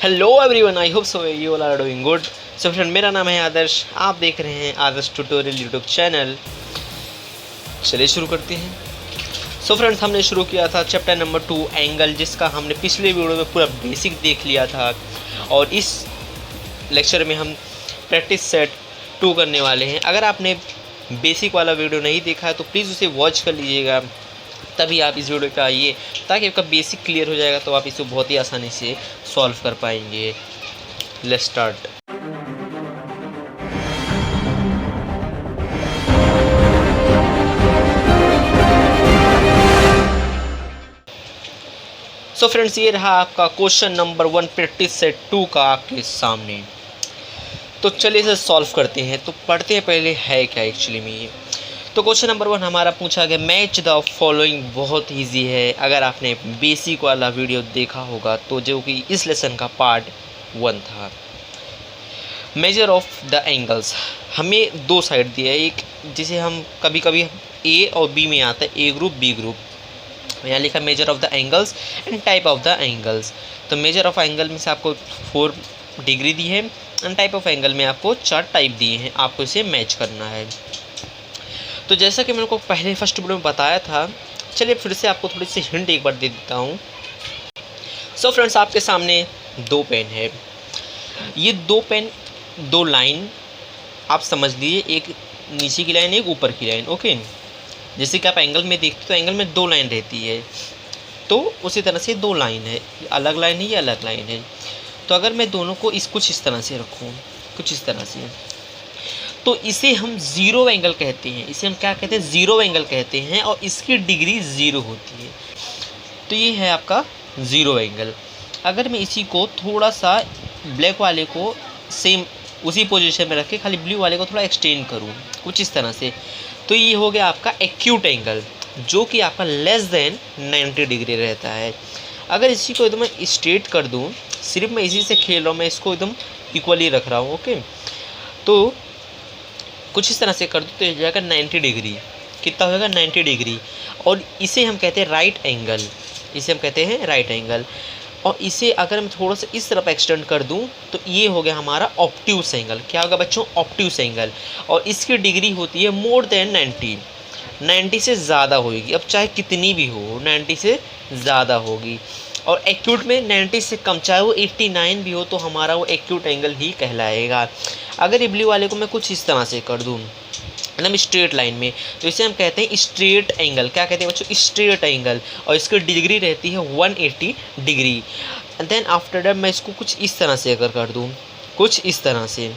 Hello everyone, I hope so you all are doing good. So friend, मेरा नाम है आदर्श, आप देख रहे हैं आदर्श ट्यूटोरियल यूट्यूब चैनल। चलिए शुरू करते हैं। सो फ्रेंड्स, हमने शुरू किया था चैप्टर नंबर 2 एंगल, जिसका हमने पिछले वीडियो में पूरा बेसिक देख लिया था। और इस लेक्चर में हम प्रैक्टिस सेट 2 करने वाले हैं। अगर आपने बेसिक वाला वीडियो नहीं देखा है तो प्लीज़ उसे वॉच कर लीजिएगा, तभी आप इस वीडियो पे आइए, ताकि आपका बेसिक क्लियर हो जाएगा तो आप इसे बहुत ही आसानी से सॉल्व कर पाएंगे। Let's start. सो फ्रेंड्स, ये रहा आपका क्वेश्चन नंबर 1 प्रैक्टिस सेट 2 का आपके सामने। तो चलिए इसे सॉल्व करते हैं। तो पढ़ते हैं पहले है क्या एक्चुअली में ये। तो क्वेश्चन नंबर 1 हमारा पूछा गया मैच द फॉलोइंग। बहुत ईजी है, अगर आपने बेसिक वाला वीडियो देखा होगा तो, जो कि इस लेसन का पार्ट 1 था। मेजर ऑफ द एंगल्स, हमें 2 साइड दिया है, एक जिसे हम कभी कभी ए और बी में आता है, ए ग्रुप बी ग्रुप। यहाँ लिखा major of the angles and type of the angles. तो मेजर ऑफ एंगल में से आपको 4 डिग्री दी है एंड टाइप ऑफ एंगल में आपको 4 टाइप दिए हैं, आपको इसे मैच करना है। तो जैसा कि मैंने को पहले फर्स्ट वीडियो में बताया था, चलिए फिर से आपको थोड़ी सी हिंट एक बार दे देता हूँ। सो फ्रेंड्स, आपके सामने 2 पेन है। ये 2 पेन 2 लाइन आप समझ लीजिए, एक नीचे की लाइन एक ऊपर की लाइन। ओके, जैसे कि आप एंगल में देखते तो एंगल में 2 लाइन रहती है, तो उसी तरह से 2 लाइन है, अलग लाइन है, ये अलग लाइन है। तो अगर मैं दोनों को कुछ इस तरह से रखूँ, कुछ इस तरह से, तो इसे हम ज़ीरो एंगल कहते हैं। इसे हम क्या कहते हैं? ज़ीरो एंगल कहते हैं, और इसकी डिग्री 0 होती है। तो ये है आपका ज़ीरो एंगल। अगर मैं इसी को थोड़ा सा ब्लैक वाले को सेम उसी पोजीशन में रख के खाली ब्लू वाले को थोड़ा एक्सटेंड करूँ कुछ इस तरह से, तो ये हो गया आपका एक्यूट एंगल, जो कि आपका लेस देन 90 डिग्री रहता है। अगर इसी को एकदम स्ट्रेट कर दूँ, सिर्फ मैं इसी से खेल रहा हूँ, मैं इसको एकदम इक्वली रख रहा हूँ। ओके, तो कुछ इस तरह से कर दो तो हो जाएगा 90 डिग्री। कितना होगा? 90 डिग्री। और इसे हम कहते हैं राइट एंगल, इसे हम कहते हैं राइट एंगल। और इसे अगर मैं थोड़ा सा इस तरफ एक्सटेंड कर दूं तो ये हो गया हमारा ऑब्ट्यूस एंगल। क्या होगा बच्चों? Obtuse angle. और इसकी डिग्री होती है मोर देन 90 से ज़्यादा होगी। अब चाहे कितनी भी हो, 90 से ज़्यादा होगी। और एक्यूट में 90 से कम, चाहे वो 89 भी हो, तो हमारा वो एक्यूट एंगल ही कहलाएगा। अगर ये ब्लू वाले को मैं कुछ इस तरह से कर दूँ, मतलब स्ट्रेट लाइन में, तो इसे हम कहते हैं स्ट्रेट एंगल। क्या कहते हैं बच्चों? Straight angle. और इसकी डिग्री रहती है 180 degree. And then after that मैं इसको कुछ इस तरह से अगर कर दूँ, कुछ इस तरह से,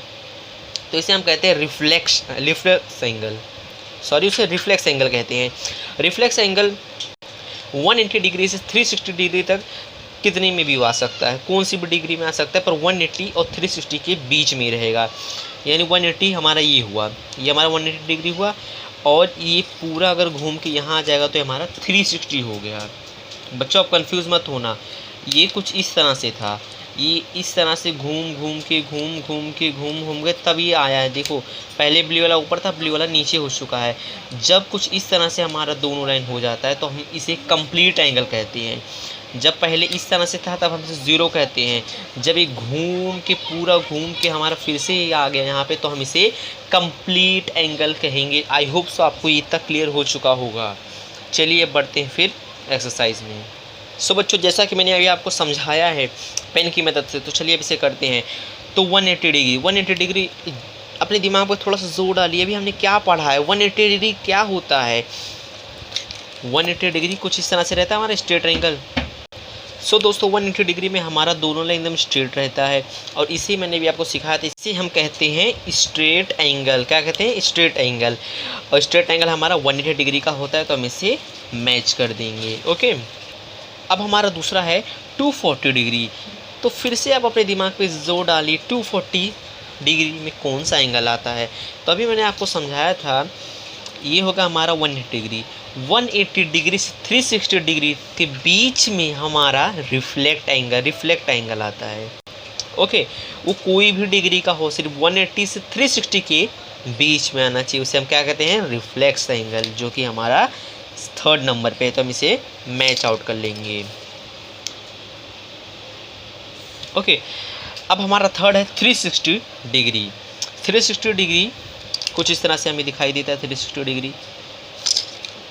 तो इसे हम कहते हैं रिफ्लेक्स एंगल। सॉरी, उसे रिफ्लेक्स एंगल कहते हैं। रिफ्लेक्स एंगल 180 डिग्री से 360 डिग्री तक कितने में भी आ सकता है, कौन सी भी डिग्री में आ सकता है, पर 180 और 360 के बीच में रहेगा। यानी 180 हमारा ये हुआ, ये हमारा 180 डिग्री हुआ, और ये पूरा अगर घूम के यहाँ आ जाएगा तो हमारा 360 हो गया। बच्चों, आप कंफ्यूज मत होना, ये कुछ इस तरह से था, ये इस तरह से घूम के तब ये आया है। देखो, पहले ब्लू वाला ऊपर था, ब्लू वाला नीचे हो चुका है। जब कुछ इस तरह से हमारा दोनों लाइन हो जाता है तो हम इसे कंप्लीट एंगल कहते हैं। जब पहले इस तरह से था तब हम इसे ज़ीरो कहते हैं। जब ये पूरा घूम के हमारा फिर से ये आ गया यहाँ पे, तो हम इसे कंप्लीट एंगल कहेंगे। आई होप सो आपको ये तक क्लियर हो चुका होगा। चलिए बढ़ते हैं फिर एक्सरसाइज में। सो बच्चों, जैसा कि मैंने अभी आपको समझाया है पेन की मदद से, तो चलिए अब इसे करते हैं। तो 180 डिग्री अपने दिमाग पर थोड़ा सा जोर डालिए। अभी हमने क्या पढ़ा है? 180 डिग्री क्या होता है? 180 डिग्री कुछ इस तरह से रहता है हमारा स्ट्रेट एंगल। सो दोस्तों, 180 डिग्री में हमारा दोनों लाइन एकदम स्ट्रेट रहता है, और इसी मैंने भी आपको सिखाया था, इसे हम कहते हैं स्ट्रेट एंगल। क्या कहते हैं? Straight angle. और स्ट्रेट एंगल हमारा 180 डिग्री का होता है, तो हम इसे मैच कर देंगे। ओके, अब हमारा दूसरा है 240 डिग्री। तो फिर से आप अपने दिमाग पे जोर डालिए, 240 डिग्री में कौन सा एंगल आता है? तो अभी मैंने आपको समझाया था, ये होगा हमारा 180 डिग्री। 180 डिग्री से 360 डिग्री के बीच में हमारा रिफ्लेक्ट एंगल आता है। ओके, वो कोई भी डिग्री का हो, सिर्फ 180 से 360 के बीच में आना चाहिए। उसे हम क्या कहते हैं? रिफ्लेक्स एंगल, जो कि हमारा 3rd नंबर पे है। तो हम इसे मैच आउट कर लेंगे। ओके, अब हमारा थर्ड है 360 डिग्री। 360 डिग्री कुछ इस तरह से हमें दिखाई देता है। 360 डिग्री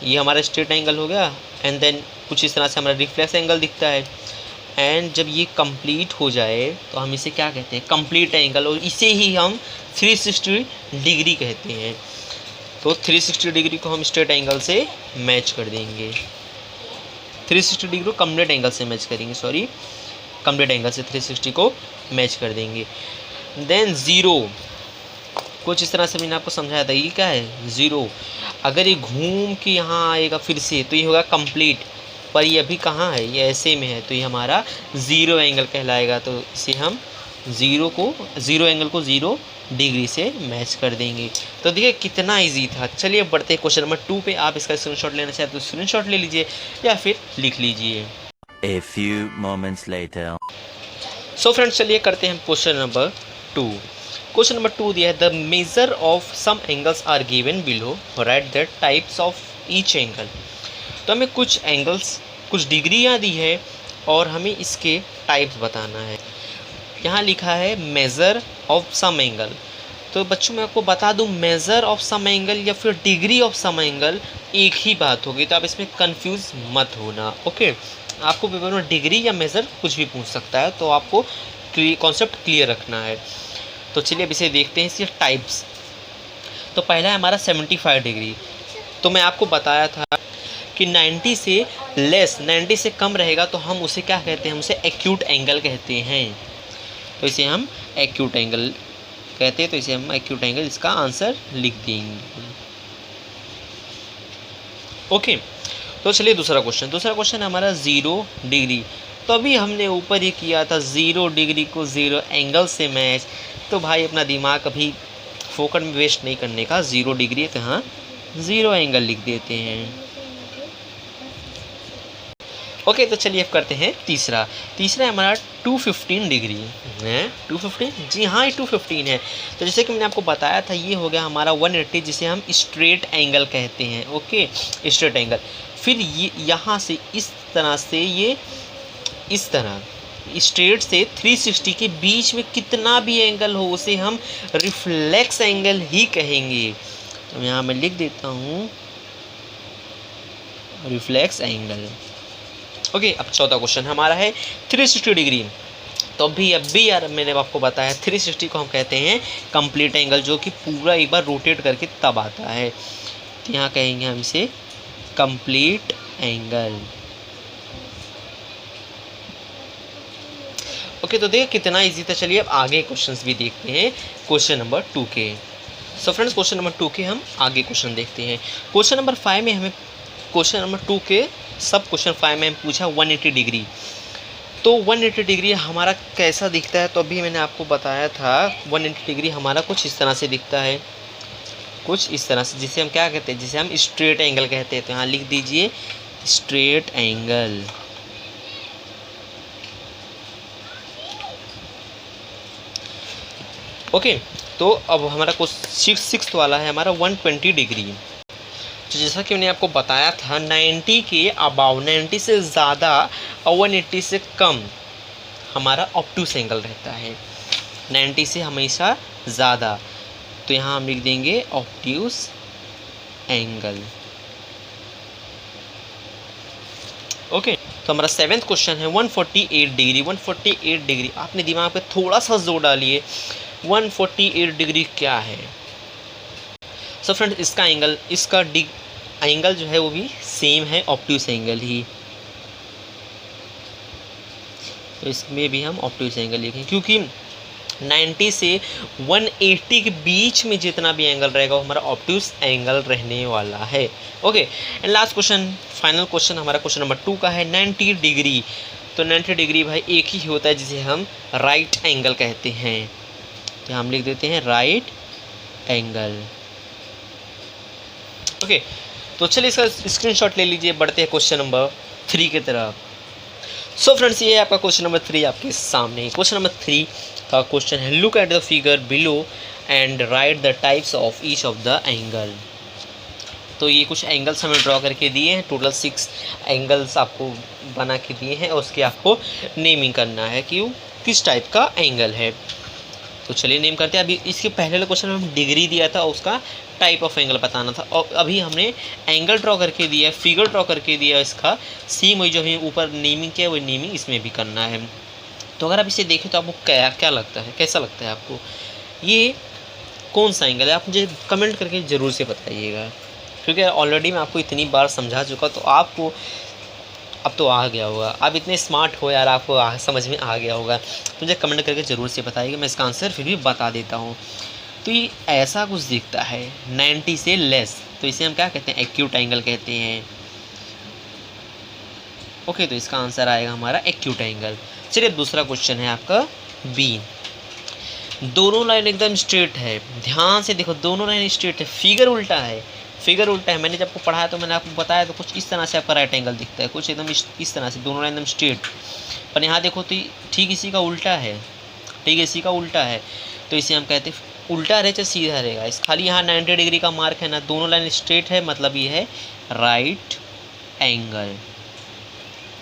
ये हमारा स्ट्रेट एंगल हो गया, एंड देन कुछ इस तरह से हमारा रिफ्लेक्स एंगल दिखता है। एंड जब ये कंप्लीट हो जाए तो हम इसे क्या कहते हैं, कंप्लीट एंगल, और इसे ही हम 360 डिग्री कहते हैं। तो 360 डिग्री को हम स्ट्रेट एंगल से मैच कर देंगे, 360 डिग्री को कंप्लीट एंगल से मैच करेंगे, सॉरी कंप्लीट एंगल से 360 को मैच कर देंगे। देन ज़ीरो कुछ इस तरह से मैंने आपको समझाया था, ये क्या है, ज़ीरो। अगर ये घूम के यहाँ आएगा फिर से तो ये होगा कंप्लीट, पर ये अभी कहाँ है, ये ऐसे में है, तो ये हमारा ज़ीरो एंगल कहलाएगा। तो इसे हम ज़ीरो एंगल को 0 डिग्री से मैच कर देंगे। तो देखिए कितना इजी था। चलिए बढ़ते हैं क्वेश्चन नंबर 2 पे। आप इसका स्क्रीनशॉट लेना चाहते तो स्क्रीनशॉट ले लीजिए या फिर लिख लीजिए। A few moments later. So friends चलिए करते हैं क्वेश्चन नंबर 2। क्वेश्चन नंबर 2 दिया है, the major of some angles are given below, right the types of each angle. तो हमें कुछ एंगल्स, कुछ डिग्रियाँ दी है और हमें इसके टाइप्स बताना है। यहाँ लिखा है मेज़र ऑफ सम एंगल। तो बच्चों मैं आपको बता दूँ, मेज़र ऑफ सम एंगल या फिर डिग्री ऑफ सम एंगल एक ही बात होगी, तो आप इसमें कंफ्यूज मत होना। ओके, आपको पेपर में डिग्री या मेज़र कुछ भी पूछ सकता है, तो आपको कॉन्सेप्ट क्लियर रखना है। तो चलिए अब इसे देखते हैं, इसके टाइप्स। तो पहला है हमारा 75 डिग्री। तो मैं आपको बताया था कि 90 से लेस, 90 से कम रहेगा तो हम उसे क्या कहते हैं, हम उसे एक्यूट एंगल कहते हैं। तो इसे हम एक्यूट एंगल कहते हैं, तो इसे हम एक्यूट एंगल, इसका आंसर लिख देंगे। ओके, तो चलिए दूसरा क्वेश्चन हमारा 0 डिग्री। तो अभी हमने ऊपर ही किया था 0 डिग्री को 0 एंगल से मैच। तो भाई अपना दिमाग अभी फोकट में वेस्ट नहीं करने का, 0 डिग्री है तो हाँ 0 एंगल लिख देते हैं। ओके, तो चलिए अब करते हैं तीसरा है हमारा 215 डिग्री है। 215, जी हाँ ये 215 है। तो जैसे कि मैंने आपको बताया था, ये हो गया हमारा 180, जिसे हम स्ट्रेट एंगल कहते हैं। Okay, straight angle. फिर ये यहाँ से इस तरह से, ये इस तरह स्ट्रेट से 360 के बीच में कितना भी एंगल हो उसे हम रिफ्लेक्स एंगल ही कहेंगे। तो यहाँ मैं लिख देता हूँ रिफ्लेक्स एंगल। ओके, अब चौथा क्वेश्चन हमारा है 360 डिग्री। तो अभी यार मैंने आपको बताया 360 को हम कहते हैं कंप्लीट एंगल, जो कि पूरा एक बार रोटेट करके तब आता है। तो यहाँ कहेंगे हम इसे कंप्लीट एंगल। ओके, तो देखिए कितना इजी था। चलिए अब आगे क्वेश्चंस भी देखते हैं क्वेश्चन नंबर 2 के। सो फ्रेंड्स क्वेश्चन नंबर 2 के हम आगे क्वेश्चन देखते हैं। क्वेश्चन नंबर 5 में हमें, क्वेश्चन नंबर 2 के सब क्वेश्चन 5 में हम पूछा 180 डिग्री। तो 180 डिग्री हमारा कैसा दिखता है, तो अभी मैंने आपको बताया था 180 डिग्री हमारा कुछ इस तरह से दिखता है, कुछ इस तरह से, जिसे हम क्या कहते हैं, जिसे हम स्ट्रेट एंगल कहते हैं। तो यहाँ लिख दीजिए स्ट्रेट एंगल। ओके, तो अब हमारा कुछ सिक्स्थ वाला है हमारा 120 डिग्री। तो जैसा कि मैंने आपको बताया था 90 के अबाव, 90 से ज़्यादा और 180 से कम हमारा ऑब्टूस एंगल रहता है, 90 से हमेशा ज़्यादा। तो यहाँ हम लिख देंगे ऑब्ट्यूस एंगल। ओके, तो हमारा 7वां क्वेश्चन है 148 डिग्री। 148 डिग्री, आपने दिमाग पे थोड़ा सा जोर डालिए, 148 डिग्री क्या है। सो फ्रेंड इसका एंगल, इसका एंगल जो है वो भी सेम है, ऑब्ट्यूस एंगल ही। तो इसमें भी हम ऑब्ट्यूस एंगल लिखें, क्योंकि 90 से 180 के बीच में जितना भी एंगल रहेगा वो हमारा ऑब्ट्यूस एंगल रहने वाला है। Okay, and last question, final question हमारा क्वेश्चन नंबर 2 का है 90 डिग्री। तो 90 डिग्री भाई एक ही होता है जिसे हम राइट एंगल कहते हैं। तो हम लिख देते हैं राइट एंगल। ओके, तो चलिए इसका स्क्रीनशॉट ले लीजिए, बढ़ते हैं क्वेश्चन नंबर 3 की तरफ। सो फ्रेंड्स ये आपका क्वेश्चन नंबर 3 आपके सामने। क्वेश्चन नंबर 3 का क्वेश्चन है look at the figure below and right the types of each of the angle. तो ये कुछ एंगल्स हमें ड्रॉ करके दिए हैं, टोटल 6 एंगल्स आपको बना के दिए हैं और उसके आपको नेमिंग करना है कि किस टाइप का एंगल है। तो चलिए नेम करते हैं। अभी इसके पहले वाले क्वेश्चन में हम डिग्री दिया था, उसका टाइप ऑफ एंगल बताना था, और अभी हमने एंगल ड्रॉ करके दिया, फिगर ड्रॉ करके दिया इसका। सेम वही जो हमें ऊपर नेमिंग किया वही नेमिंग इसमें भी करना है। तो अगर आप इसे देखें तो आपको क्या लगता है, कैसा लगता है आपको, ये कौन सा एंगल है? आप मुझे कमेंट करके ज़रूर से बताइएगा, क्योंकि ऑलरेडी मैं आपको इतनी बार समझा चुका, तो आपको अब तो आ गया होगा। आप इतने स्मार्ट हो यार, आपको समझ में आ गया होगा। तो मुझे कमेंट करके ज़रूर से बताइएगा, मैं इसका आंसर फिर भी बता देता हूँ। तो ये ऐसा कुछ दिखता है 90 से लेस, तो इसे हम क्या कहते हैं? एक्यूट एंगल कहते हैं। ओके, तो इसका आंसर आएगा हमारा एक्यूट एंगल। चलिए दूसरा क्वेश्चन है आपका बी। दोनों लाइन एकदम स्ट्रेट है, ध्यान से देखो, दोनों लाइन स्ट्रेट है, फिगर उल्टा है, फिगर उल्टा है। मैंने जब आपको पढ़ाया तो मैंने आपको बताया तो कुछ इस तरह से आपका राइट एंगल दिखता है, कुछ एकदम इस तरह से, दोनों लाइन एकदम स्ट्रेट। पर यहाँ देखो तो ठीक इसी का उल्टा है, ठीक इसी का उल्टा है। तो इसे हम कहते हैं उल्टा रहे चाहे सीधा रहेगा, इस खाली यहाँ 90 डिग्री का मार्क है ना, दोनों लाइन स्ट्रेट है, मतलब ये है राइट एंगल।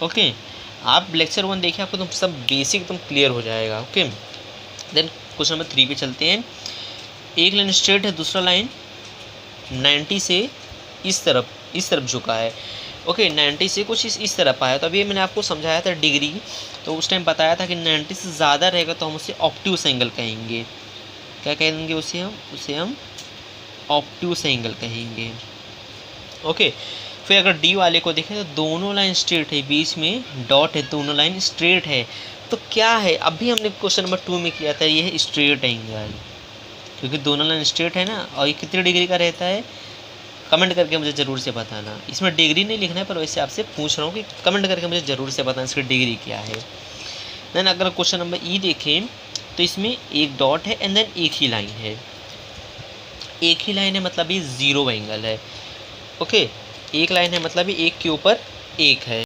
ओके, आप लेक्चर 1 देखिए, आपको तो सब बेसिक एकदम क्लियर हो जाएगा। ओके, देन क्वेश्चन नंबर 3 पे चलते हैं। एक लाइन स्ट्रेट है, दूसरा लाइन 90 से इस तरफ झुका है। ओके, 90 से कुछ इस तरफ आया। तो अभी मैंने आपको समझाया था डिग्री, तो उस टाइम बताया था कि 90 से ज़्यादा रहेगा तो हम उसे ऑब्ट्यूस एंगल कहेंगे। क्या कहेंगे उसे हम ऑब्ट्यूस एंगल कहेंगे। ओके, फिर अगर डी वाले को देखें तो दोनों लाइन स्ट्रेट है, बीच में डॉट है, दोनों लाइन स्ट्रेट है। तो क्या है? अभी हमने क्वेश्चन नंबर 2 में किया था, ये है स्ट्रेट एंगल, क्योंकि दोनों लाइन स्ट्रेट है ना। और ये कितनी डिग्री का रहता है? कमेंट करके मुझे ज़रूर से बताना। इसमें डिग्री नहीं लिखना है, पर वैसे आपसे पूछ रहा हूँ कि कमेंट करके मुझे ज़रूर से बताना इसकी डिग्री क्या है। देन अगर क्वेश्चन नंबर ई देखें तो इसमें एक डॉट है एंड देन एक ही लाइन है, एक ही लाइन है मतलब ये ज़ीरो एंगल है। ओके, एक लाइन है मतलब ये एक के ऊपर एक है,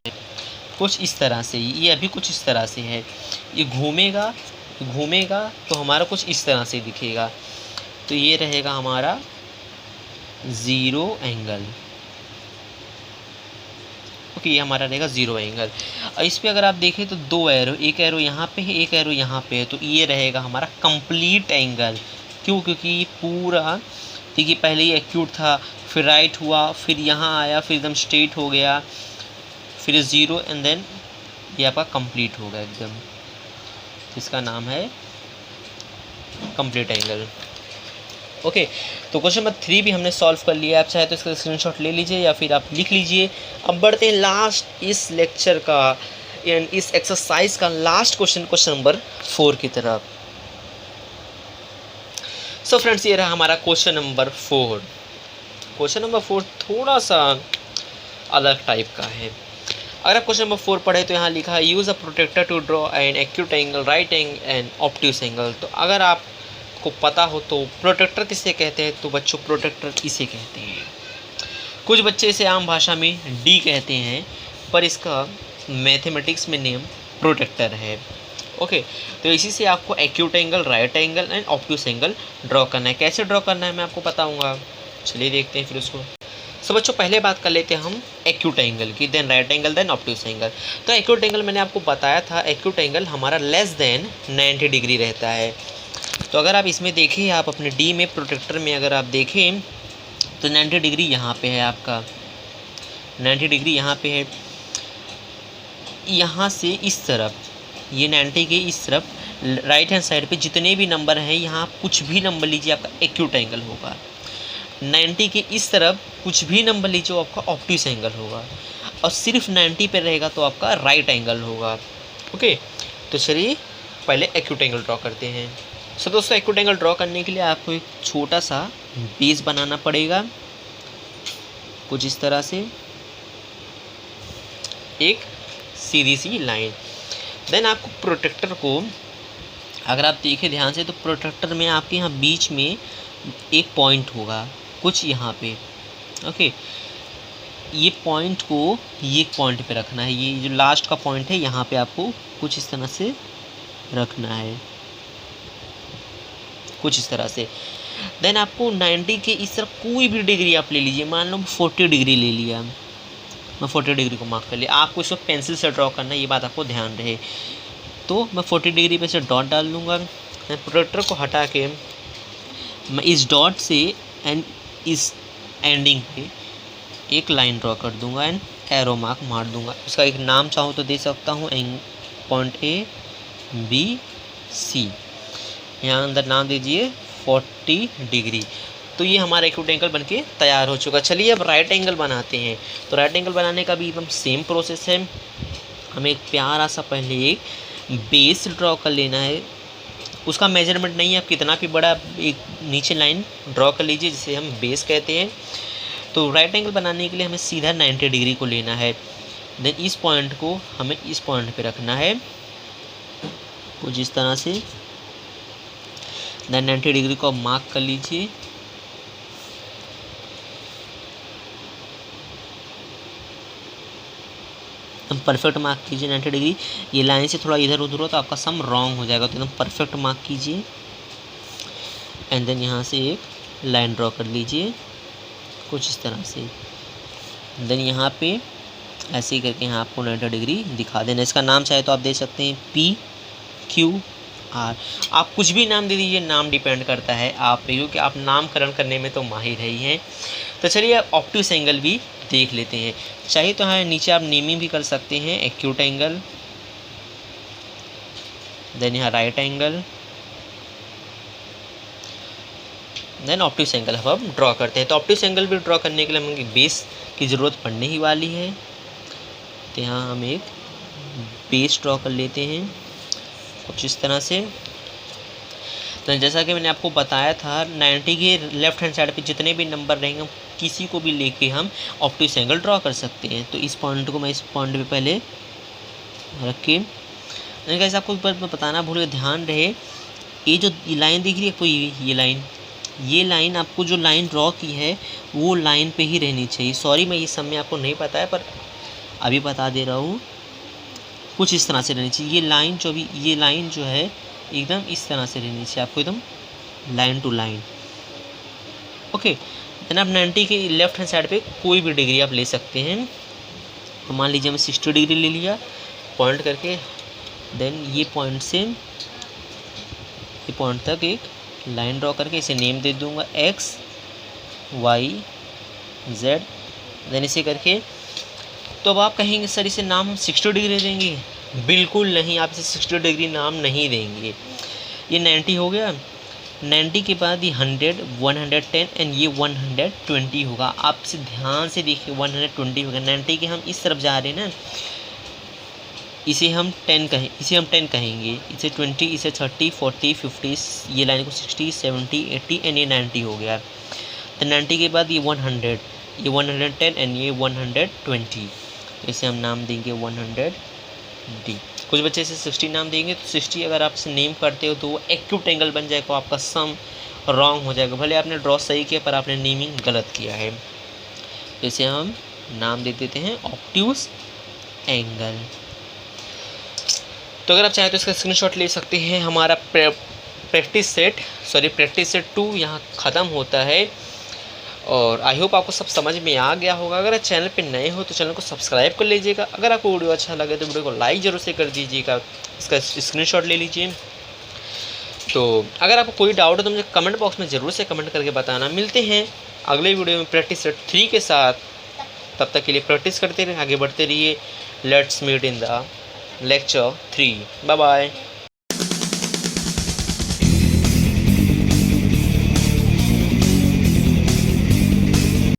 कुछ इस तरह से। ये अभी कुछ इस तरह से है, ये घूमेगा तो हमारा कुछ इस तरह से दिखेगा। तो ये रहेगा हमारा ज़ीरो एंगल। ओके, ये हमारा रहेगा ज़ीरो एंगल। और इस पर अगर आप देखें तो दो एरो, एक एरो यहाँ पे है, एक एरो यहाँ पे है, तो ये रहेगा हमारा कंप्लीट एंगल। क्यों? क्योंकि ये पूरा, देखिए पहले ये एक्यूट था, फिर राइट हुआ, फिर यहाँ आया, फिर एकदम स्ट्रेट हो गया, फिर ज़ीरो एंड देन ये आपका कंप्लीट हो गया एकदम। इसका नाम है कंप्लीट एंगल। ओके, तो क्वेश्चन नंबर 3 भी हमने सॉल्व कर लिया। आप चाहे तो इसका स्क्रीनशॉट ले लीजिए या फिर आप लिख लीजिए। अब बढ़ते हैं लास्ट इस लेक्चर का, इस एक्सरसाइज का लास्ट क्वेश्चन नंबर 4 की तरफ। सो फ्रेंड्स, ये रहा हमारा क्वेश्चन नंबर 4। क्वेश्चन नंबर 4 थोड़ा सा अलग टाइप का है। अगर आप क्वेश्चन नंबर 4 पढ़े तो यहाँ लिखा है use a protractor to draw an acute angle, right angle and obtuse angle. तो अगर आपको पता हो तो प्रोटेक्टर किसे कहते हैं, तो बच्चों प्रोटेक्टर इसे कहते हैं। कुछ बच्चे इसे आम भाषा में डी कहते हैं, पर इसका मैथमेटिक्स में नेम प्रोटेक्टर है। ओके, तो इसी से आपको acute angle, right angle and obtuse angle draw करना है। कैसे ड्रॉ करना है मैं आपको बताऊंगा, चलिए देखते हैं फिर उसको। सो बच्चों, पहले बात कर लेते हैं हम एक्यूट एंगल की, then right angle, then obtuse angle. तो एक्यूट एंगल मैंने आपको बताया था, एक्यूट एंगल हमारा लेस देन 90 डिग्री रहता है। तो अगर आप इसमें देखें, आप अपने डी में प्रोटेक्टर में अगर आप देखें तो 90 डिग्री यहाँ पे है आपका, 90 डिग्री यहाँ पे है। यहाँ से इस तरफ, ये 90 के इस तरफ राइट हैंड साइड पे जितने भी नंबर हैं, यहाँ कुछ भी नंबर लीजिए आपका एक्यूट एंगल होगा। 90 के इस तरफ कुछ भी नंबर लीजिए आपका ऑब्ट्यूस एंगल होगा, और सिर्फ 90 पे रहेगा तो आपका राइट एंगल होगा। ओके, तो चलिए पहले एक्यूट एंगल ड्रॉ करते हैं। सो दोस्तों, एक्यूट एंगल ड्रॉ करने के लिए आपको एक छोटा सा बेस बनाना पड़ेगा, कुछ इस तरह से, एक सीधी सी लाइन। देन आपको प्रोटेक्टर को, अगर आप देखें ध्यान से, तो प्रोटेक्टर में आपके यहाँ बीच में एक पॉइंट होगा, कुछ यहाँ पे। ओके, ये पॉइंट को ये पॉइंट पे रखना है, ये जो लास्ट का पॉइंट है यहाँ पे आपको कुछ इस तरह से रखना है, कुछ इस तरह से। देन आपको 90 के इस तरह कोई भी डिग्री आप ले लीजिए, मान लो 40 डिग्री ले लिया, मैं 40 डिग्री को मार्क कर लिया। आपको इसको पेंसिल से ड्रॉ करना है, ये बात आपको ध्यान रहे। तो मैं 40 डिग्री पे से डॉट डाल दूँगा। मैं प्रोट्रैक्टर को हटा के मैं इस डॉट से एंड इस एंडिंग पे एक लाइन ड्रॉ कर दूंगा एंड एरो मार्क मार दूंगा। इसका एक नाम चाहूँ तो दे सकता हूँ, पॉइंट ए बी सी। यहाँ अंदर नाम दीजिए 40 डिग्री। तो ये हमारा एक्यूट एंगल बनके तैयार हो चुका। चलिए अब राइट एंगल बनाते हैं। तो राइट एंगल बनाने का भी एकदम सेम प्रोसेस है। हमें एक प्यारा सा पहले एक बेस ड्रॉ कर लेना है। उसका मेजरमेंट नहीं है, आप कितना भी बड़ा एक नीचे लाइन ड्रॉ कर लीजिए, जिसे हम बेस कहते हैं। तो राइट एंगल बनाने के लिए हमें सीधा 90 डिग्री को लेना है। देन इस पॉइंट को हमें इस पॉइंट पे रखना है कुछ इस तरह से। देन 90 डिग्री को मार्क कर लीजिए। परफेक्ट मार्क कीजिए 90 डिग्री। ये लाइन से थोड़ा इधर उधर हो तो आपका सम रॉन्ग हो जाएगा, तो एकदम परफेक्ट मार्क कीजिए। एंड देन यहाँ से एक लाइन ड्रॉ कर लीजिए कुछ इस तरह से। देन यहाँ पे ऐसे ही करके यहाँ आपको 90 डिग्री दिखा देना। इसका नाम चाहे तो आप दे सकते हैं PQR। आप कुछ भी नाम दे दीजिए, नाम डिपेंड करता है आप पे, क्योंकि आप नामकरण करने में तो माहिर ही हैं। तो चलिए अब ऑब्ट्यूस एंगल भी देख लेते हैं। चाहिए तो हाँ नीचे आप नेमिंग भी कर सकते हैं, एक्यूट एंगल, देन यहाँ right angle, then obtuse angle हम ड्रॉ करते हैं। तो ऑब्ट्यूस एंगल भी ड्रॉ करने के लिए हमें बेस की ज़रूरत पड़ने ही वाली है। तो यहाँ हम एक बेस ड्रॉ कर लेते हैं कुछ इस तरह से। तो जैसा कि मैंने आपको बताया था, 90 के लेफ्ट हैंड साइड पे जितने भी नंबर रहेंगे किसी को भी लेके हम ऑब्ट्यूस एंगल ड्रॉ कर सकते हैं। तो इस पॉइंट को मैं इस पॉइंट पे पहले रख के, कैसे आपको बताना भूल, ध्यान रहे ये जो लाइन दिख रही है आपको, ये लाइन आपको जो लाइन ड्रॉ की है वो लाइन पे ही रहनी चाहिए। सॉरी मैं ये सब में आपको नहीं पता है, पर अभी बता दे रहा हूँ। कुछ इस तरह से रहनी चाहिए ये लाइन जो है एकदम इस तरह से रहनी चाहिए आपको, एकदम line to line. Okay, then आप 90 के लेफ्ट हैंड साइड पे कोई भी डिग्री आप ले सकते हैं। तो मान लीजिए मैं 60 डिग्री ले लिया पॉइंट करके। देन ये पॉइंट से ये पॉइंट तक एक लाइन ड्रॉ करके इसे नेम दे दूंगा XYZ। देन इसे करके, तो अब आप कहेंगे सर इसे नाम हम 60 डिग्री देंगे। बिल्कुल नहीं, आप इसे 60 डिग्री नाम नहीं देंगे। ये 90 हो गया, 90 के बाद ये 100, 110 एंड ये 120 होगा। आप इसे ध्यान से देखिए, 120 होगा। 90 के हम इस तरफ जा रहे हैं ना, इसे हम 10 कहेंगे, इसे 20, इसे 30, 40, 50, ये लाइन को 60, 70, 80 एंड ये 90 हो गया। तो 90 के बाद ये 100, ये 110 एंड ये 120। इसे हम नाम देंगे 100D। कुछ बच्चे इसे 60 नाम देंगे, तो 60 अगर आप इसे नेम करते हो तो वो एक्यूट एंगल बन जाएगा, आपका सम रॉन्ग हो जाएगा। भले आपने ड्रॉ सही किया पर आपने नेमिंग गलत किया है। इसे हम नाम दे देते हैं ऑब्ट्यूस एंगल। तो अगर आप चाहें तो इसका स्क्रीनशॉट ले सकते हैं। हमारा प्रैक्टिस सेट 2 यहाँ ख़त्म होता है। और आई होप आपको सब समझ में आ गया होगा। अगर आप चैनल पे नए हो तो चैनल को सब्सक्राइब कर लीजिएगा। अगर आपको वीडियो अच्छा लगे तो वीडियो को लाइक ज़रूर से कर दीजिएगा। इसका स्क्रीनशॉट ले लीजिए। तो अगर आपको कोई डाउट है तो मुझे कमेंट बॉक्स में ज़रूर से कमेंट करके बताना। मिलते हैं अगले वीडियो में प्रैक्टिस सेट 3 के साथ। तब तक के लिए प्रैक्टिस करते रहिए, आगे बढ़ते रहिए। Let's meet in the lecture 3। Bye bye.